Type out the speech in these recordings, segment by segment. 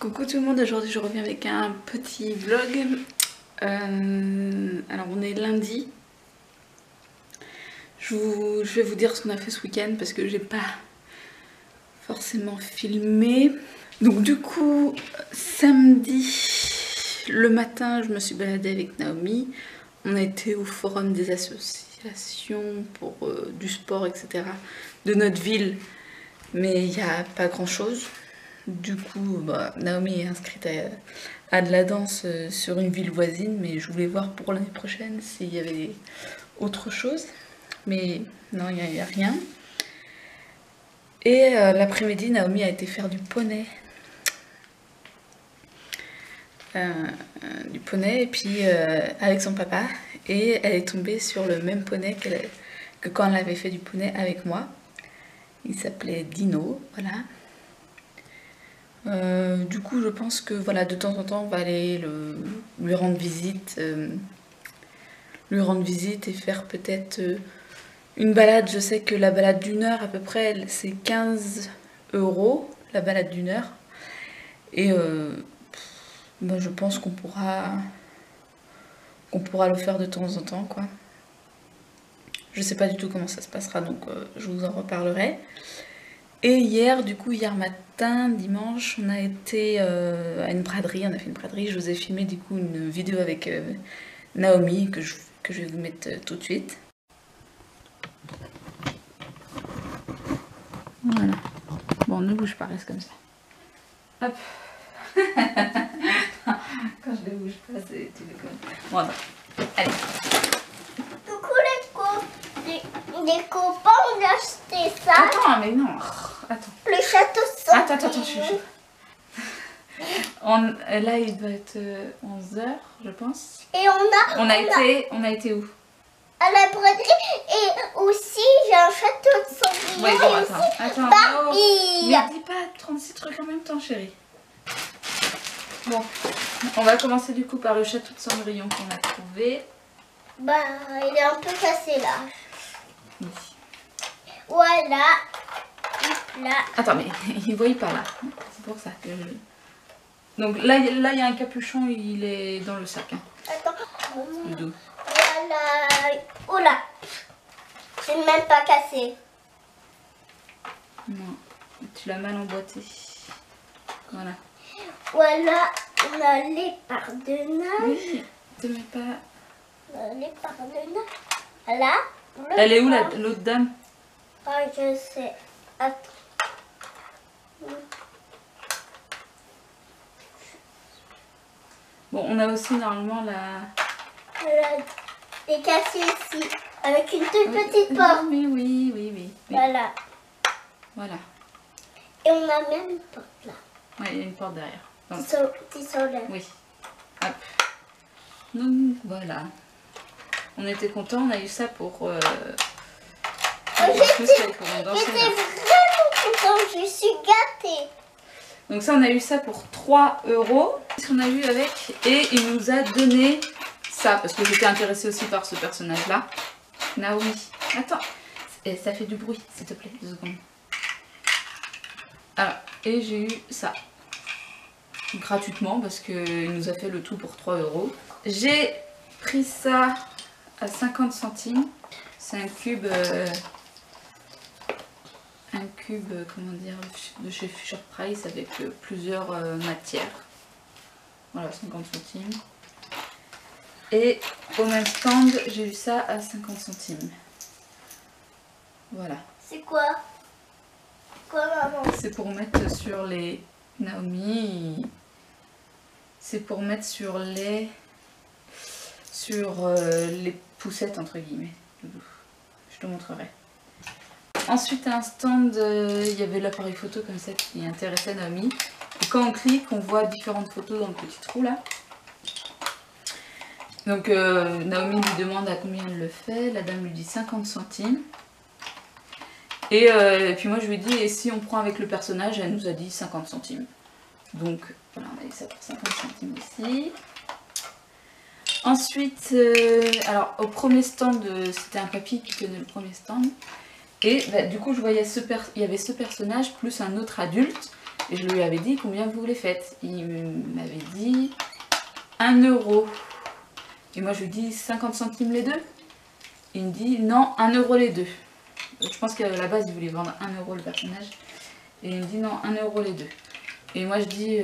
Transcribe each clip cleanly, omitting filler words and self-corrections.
Coucou tout le monde, aujourd'hui je reviens avec un petit vlog. Alors on est lundi. Je vais vous dire ce qu'on a fait ce week-end parce que j'ai pas forcément filmé. Donc du coup, samedi, le matin, je me suis baladée avec Naomi. On a été au forum des associations pour du sport, etc. de notre ville. Mais il n'y a pas grand chose. Du coup, Naomi est inscrite à de la danse sur une ville voisine, mais je voulais voir pour l'année prochaine s'il y avait autre chose. Mais non, il n'y a rien. Et l'après-midi, Naomi a été faire du poney. Et puis avec son papa. Et elle est tombée sur le même poney que quand elle avait fait du poney avec moi. Il s'appelait Dino, voilà. Du coup, je pense que voilà, de temps en temps, on va aller lui rendre visite, et faire peut-être une balade. Je sais que la balade d'une heure à peu près, c'est 15 €, la balade d'une heure. Et je pense qu'on pourra le faire de temps en temps, quoi. Je sais pas du tout comment ça se passera, donc je vous en reparlerai. Et hier matin, dimanche, on a été à une braderie, on a fait une braderie. Je vous ai filmé du coup une vidéo avec Naomi que je vais vous mettre tout de suite. Voilà. Bon, ne bouge pas, reste comme ça. Hop. Quand je ne bouge pas, c'est tu déconnes. Bon, attends. Allez. Les copains ont acheté ça. Attends, mais non. Attends. Le château sans Attends, je suis. Là, il doit être 11 h, je pense. Et on a été où? À la braderie. Et aussi, j'ai un château de Cendrillon. Ouais, bon, et attends. Barbie. Mais dis pas 36 trucs en même temps, chérie. Bon, on va commencer du coup par le château de Cendrillon qu'on a trouvé. Il est un peu cassé là. Oui. Voilà. Là. Attends, mais il voit pas là. C'est pour ça que Donc là, il y a un capuchon, il est dans le sac. Hein. Attends. D'où? Voilà. Oh là. C'est même pas cassé. Non, tu l'as mal emboîté. Voilà. Voilà. On a les pardonnats. Oui, te mets pas. Les pardonnats. Là. Elle est où l'autre dame? Ah, je sais. Attends. Bon, on a aussi normalement Les cassés ici. Avec une toute petite porte. Oui. Voilà. Voilà. Et on a même une porte là. Ouais, il y a une porte derrière. Qui sont là. Oui. Hop. Donc voilà. On était contents, on a eu ça pour... J'étais vraiment contente, je suis gâtée. Donc ça, on a eu ça pour 3 €. Qu'est-ce qu'on a eu avec? Et il nous a donné ça, parce que j'étais intéressée aussi par ce personnage-là. Naomi. Attends, ça fait du bruit, s'il te plaît, 2 secondes. Alors, et j'ai eu ça. Gratuitement, parce qu'il nous a fait le tout pour 3 €. J'ai pris ça à 50 centimes. C'est un cube... comment dire, de chez Fisher Price avec plusieurs matières. Voilà, 50 centimes. Et au même stand, j'ai eu ça à 50 centimes. Voilà. C'est quoi? Quoi, maman? C'est pour mettre sur les... Naomi... C'est pour mettre sur les... les poussettes, entre guillemets. Je te montrerai. Ensuite, à un stand, il y avait l'appareil photo comme ça qui intéressait Naomi. Et quand on clique, on voit différentes photos dans le petit trou là. Donc Naomi lui demande à combien elle le fait. La dame lui dit 50 centimes. Et puis moi je lui dis, et si on prend avec le personnage? Elle nous a dit 50 centimes. Donc voilà, on a eu ça pour 50 centimes aussi. Ensuite, alors au premier stand, c'était un papy qui tenait le premier stand. Et du coup, je voyais il y avait ce personnage plus un autre adulte. Et je lui avais dit combien vous les faites. Il m'avait dit 1 euro. Et moi je lui dis 50 centimes les deux. Il me dit non, 1 euro les deux. Je pense qu'à la base il voulait vendre 1 euro le personnage. Et il me dit non, 1 euro les deux. Et moi je dis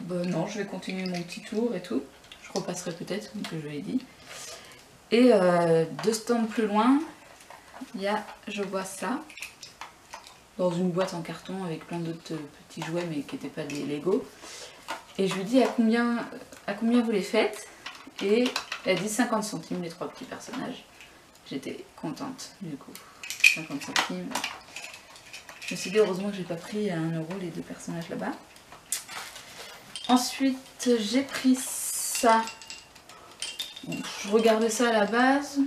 bah, non, je vais continuer mon petit tour et tout. Je repasserai peut-être, donc je lui ai dit. Et 2 stands plus loin, il y a, je vois ça, dans une boîte en carton avec plein d'autres petits jouets mais qui n'étaient pas des Lego. Et je lui dis à combien vous les faites? Et elle dit 50 centimes les 3 petits personnages. J'étais contente du coup. 50 centimes. Je me suis dit heureusement que j'ai pas pris à 1 euro les 2 personnages là-bas. Ensuite j'ai pris ça. Bon, je regardais ça à la base.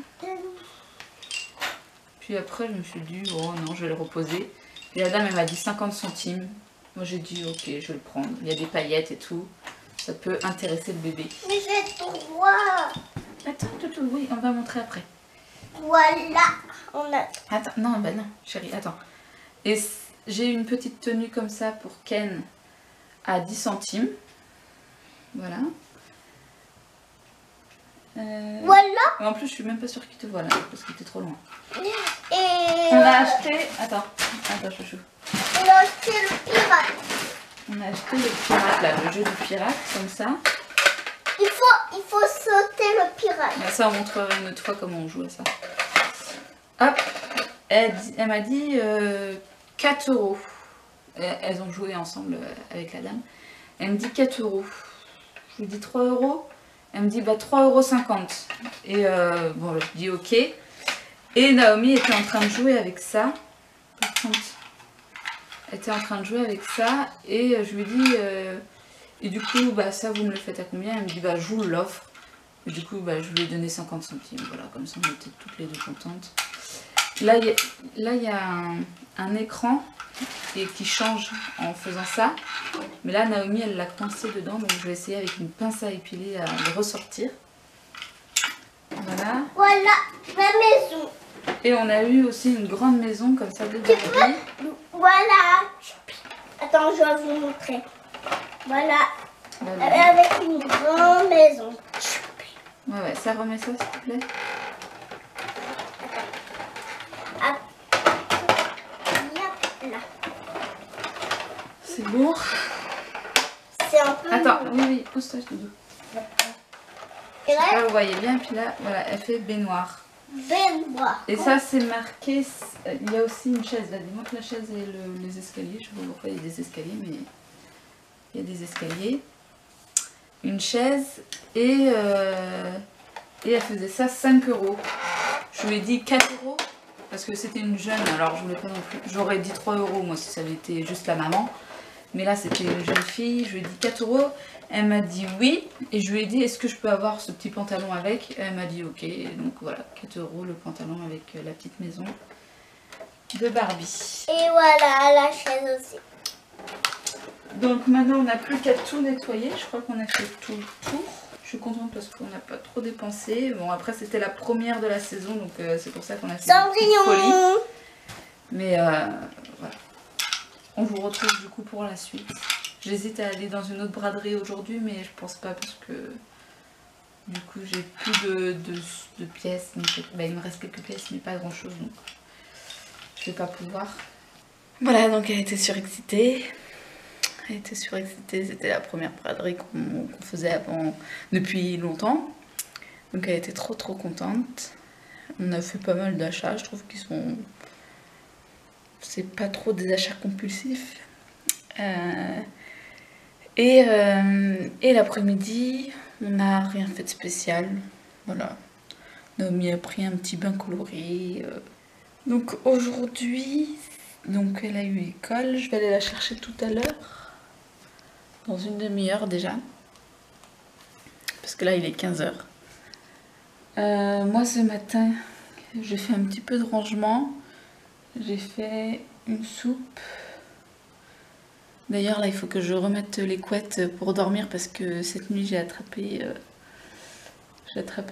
Puis après je me suis dit oh non, je vais le reposer. Et la dame elle m'a dit 50 centimes. Moi j'ai dit ok, je vais le prendre. Il y a des paillettes et tout. Ça peut intéresser le bébé. Mais j'ai droit. Attends, toutou, oui, on va montrer après. Voilà. On a... Attends, non, bah non, chérie, attends. Et j'ai une petite tenue comme ça pour Ken à 10 centimes. Voilà. Voilà. En plus, je suis même pas sûre qu'il te voit là, parce qu'il était trop loin. Et... On a acheté... Attends, chouchou. On a acheté le pirate. On a acheté le pirate, là, le jeu du pirate, comme ça. Il faut sauter le pirate. Mais ça, on montrera une autre fois comment on joue à ça. Hop, elle m'a dit 4 euros. Elles ont joué ensemble avec la dame. Elle me dit 4 euros. Je lui dis 3 euros. Elle me dit bah 3,50 €. Et bon, je dis ok. Et Naomi était en train de jouer avec ça. Par contre, elle était en train de jouer avec ça. Et je lui dis et du coup, bah ça vous me le faites à combien? Elle me dit bah je vous l'offre. Et du coup, bah je lui ai donné 50 centimes. Voilà, comme ça on était toutes les deux contentes. Là, il y a un écran qui change en faisant ça. Mais là, Naomi, elle l'a coincé dedans. Donc, je vais essayer avec une pince à épiler à le ressortir. Voilà. Voilà ma maison. Et on a eu aussi une grande maison comme ça de Barbie. Voilà. Attends, je vais vous montrer. Voilà. Avec une grande maison. Ouais, ça remet ça, s'il te plaît. C'est lourd. C'est un peu... Attends, oui, pousse-toi, je te dis. Et là, vous voyez bien, puis là, voilà, elle fait baignoire. baignoire. Et ça, c'est marqué, il y a aussi une chaise, là, démontre la chaise et les escaliers. Je sais pas pourquoi il y a des escaliers, mais il y a des escaliers. Une chaise, et elle faisait ça 5 euros. Je lui ai dit 4 euros, parce que c'était une jeune, alors je voulais pas non plus. J'aurais dit 3 euros, moi, si ça avait été juste la maman. Mais là, c'était une jeune fille, je lui ai dit 4 euros. Elle m'a dit oui, et je lui ai dit est-ce que je peux avoir ce petit pantalon avec? Elle m'a dit ok, donc voilà, 4 euros le pantalon avec la petite maison de Barbie. Et voilà la chaise aussi. Donc maintenant, on n'a plus qu'à tout nettoyer, je crois qu'on a fait tout le tour. Je suis contente parce qu'on n'a pas trop dépensé. Bon, après, c'était la première de la saison, donc c'est pour ça qu'on a fait une petite folie. Mais voilà. On vous retrouve du coup pour la suite. J'hésite à aller dans une autre braderie aujourd'hui, mais je pense pas parce que du coup j'ai plus de pièces. Donc, bah, il me reste quelques pièces, mais pas grand chose, donc je vais pas pouvoir. Voilà, donc elle était surexcitée. Elle était surexcitée, c'était la première braderie qu'on faisait avant depuis longtemps. Donc elle était trop contente. On a fait pas mal d'achats, je trouve qu'ils sont... C'est pas trop des achats compulsifs. Et l'après-midi, on n'a rien fait de spécial. Voilà. Naomi a pris un petit bain coloré. Donc aujourd'hui, donc elle a eu l'école. Je vais aller la chercher tout à l'heure. Dans une demi-heure déjà. Parce que là, il est 15 h. Moi, ce matin, j'ai fait un petit peu de rangement. J'ai fait une soupe. D'ailleurs, là, il faut que je remette les couettes pour dormir parce que cette nuit, j'ai attrapé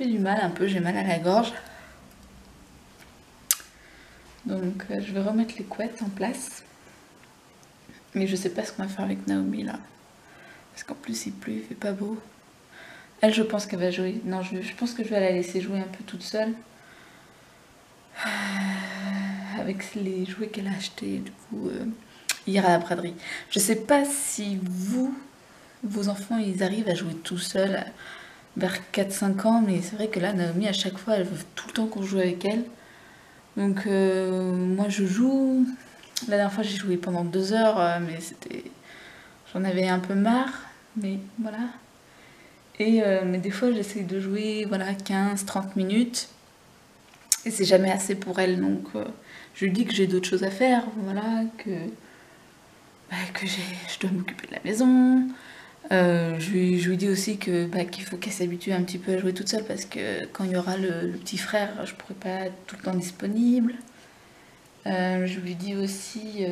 du mal un peu. J'ai mal à la gorge. Donc, je vais remettre les couettes en place. Mais je sais pas ce qu'on va faire avec Naomi là. Parce qu'en plus il pleut, il fait pas beau. Elle, je pense qu'elle va jouer. Non, je pense que je vais la laisser jouer un peu toute seule. Avec les jouets qu'elle a achetés, du coup, hier à la braderie. Je sais pas si vos enfants, ils arrivent à jouer tout seuls vers 4-5 ans, mais c'est vrai que là, Naomi, à chaque fois, elle veut tout le temps qu'on joue avec elle. Donc, moi, je joue. La dernière fois, j'ai joué pendant 2 heures, mais c'était... J'en avais un peu marre, mais voilà. Mais des fois, j'essaye de jouer, voilà, 15-30 minutes. Et c'est jamais assez pour elle, donc je lui dis que j'ai d'autres choses à faire, voilà, que je dois m'occuper de la maison. Je lui dis aussi qu'il faut qu'elle s'habitue un petit peu à jouer toute seule parce que quand il y aura le petit frère, je pourrai pas être tout le temps disponible. Je lui dis aussi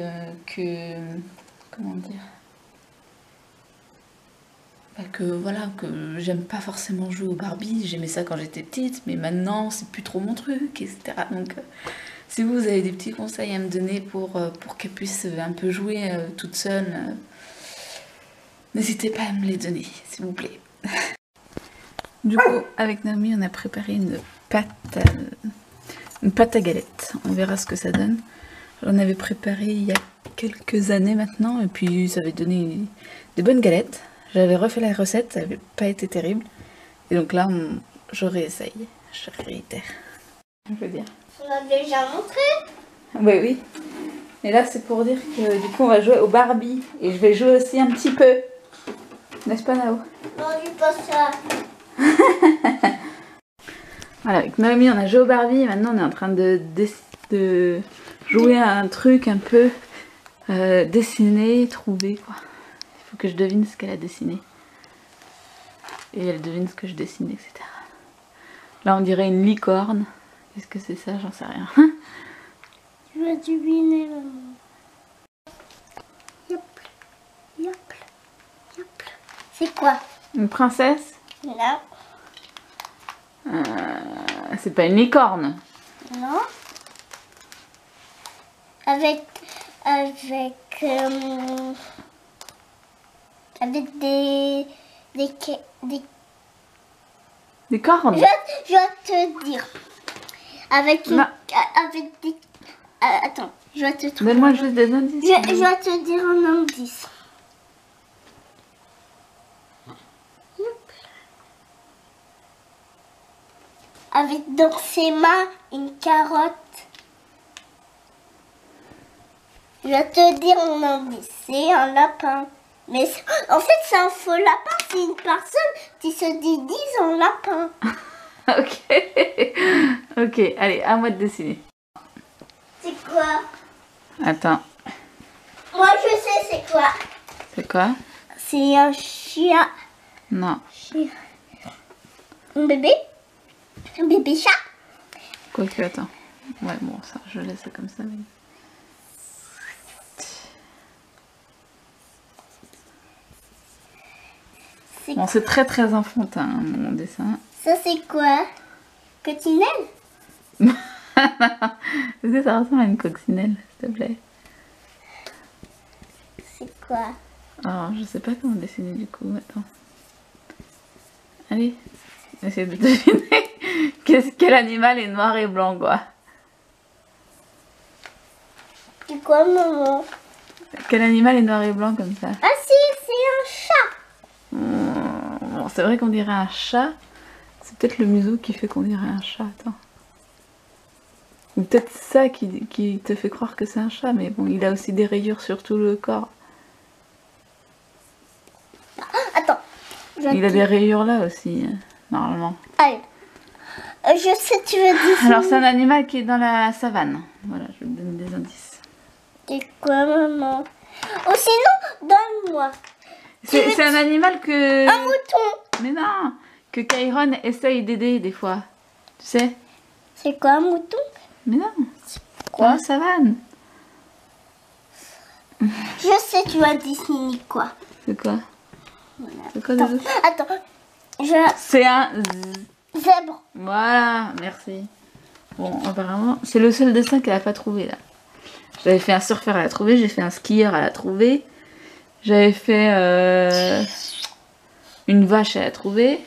que... Comment dire, que voilà, que j'aime pas forcément jouer au Barbie, j'aimais ça quand j'étais petite, mais maintenant c'est plus trop mon truc, etc. Donc si vous avez des petits conseils à me donner pour qu'elle puisse un peu jouer toute seule, n'hésitez pas à me les donner, s'il vous plaît. Du coup, avec Naomi, on a préparé une pâte à galette. On verra ce que ça donne. J'en avais préparé il y a quelques années maintenant, et puis ça avait donné des bonnes galettes. J'avais refait la recette, ça n'avait pas été terrible. Et donc là, je réessaye, je réitère. Je veux dire. On a déjà montré. Oui, oui. Et là, c'est pour dire que du coup, on va jouer au Barbie. Et je vais jouer aussi un petit peu. N'est-ce pas, Nao? Non, dis pas ça. Voilà, avec Naomi, on a joué au Barbie. Et maintenant, on est en train de jouer à un truc un peu dessiné, trouvé, quoi. Il faut que je devine ce qu'elle a dessiné. Et elle devine ce que je dessine, etc. Là, on dirait une licorne. Qu'est-ce que c'est ça? J'en sais rien. Tu vas deviner, maman. Yop, yop, yop. C'est quoi? Une princesse? Là. C'est pas une licorne. Non. Avec Des cornes? Je vais te dire. Avec Non. avec des... attends, je vais te trouver. Donne-moi juste des indices. Je vais te dire un indice. Avec dans ses mains une carotte. Je vais te dire un indice. C'est un lapin. Mais en fait, c'est un faux lapin. C'est une personne qui se déguise en lapin. Ok. Ok, allez, à moi de dessiner. C'est quoi? Attends. Moi, je sais c'est quoi. C'est quoi? C'est un chien. Non. Un bébé? Un bébé chat? Quoique, attends. Ouais, bon, ça, je laisse ça comme ça. Mais... Bon, c'est très très enfantin, hein, mon dessin. Ça, c'est quoi? Coccinelle? Est-ce que ça ressemble à une coccinelle, s'il te plaît? C'est quoi? Oh, je sais pas comment dessiner du coup, attends. Allez, essaye de deviner quel animal est noir et blanc, quoi. C'est quoi, maman? Quel animal est noir et blanc comme ça? Ah si, c'est un chat. Bon, c'est vrai qu'on dirait un chat. C'est peut-être le museau qui fait qu'on dirait un chat, attends. Ou peut-être ça qui te fait croire que c'est un chat, mais bon, il a aussi des rayures sur tout le corps. Attends. Il a des rayures là aussi, normalement. Allez. Je sais, tu veux dire. Alors c'est un animal qui est dans la savane. Voilà, je vais te donner des indices. C'est quoi, maman? Oh, sinon, donne-moi. C'est un animal que... Un mouton. Mais non, que Kairon essaye d'aider des fois. Tu sais? C'est quoi un mouton? Mais non. Quoi? Dans la savane. Je sais, tu vas dessiner quoi? C'est quoi? Voilà. C'est quoi le... Attends. C'est un... Zèbre. Voilà, merci. Bon, apparemment, c'est le seul dessin qu'elle a pas trouvé là. J'avais fait un surfeur, elle a trouvé. J'ai fait un skieur, elle a trouvé. J'avais fait une vache, elle a trouvé.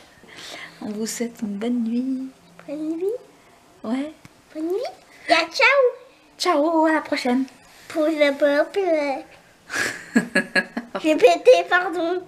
On vous souhaite une bonne nuit. Bonne nuit. Ouais. Bonne nuit. Et à ciao. Ciao, à la prochaine. Pour le peuple. J'ai pété, pardon.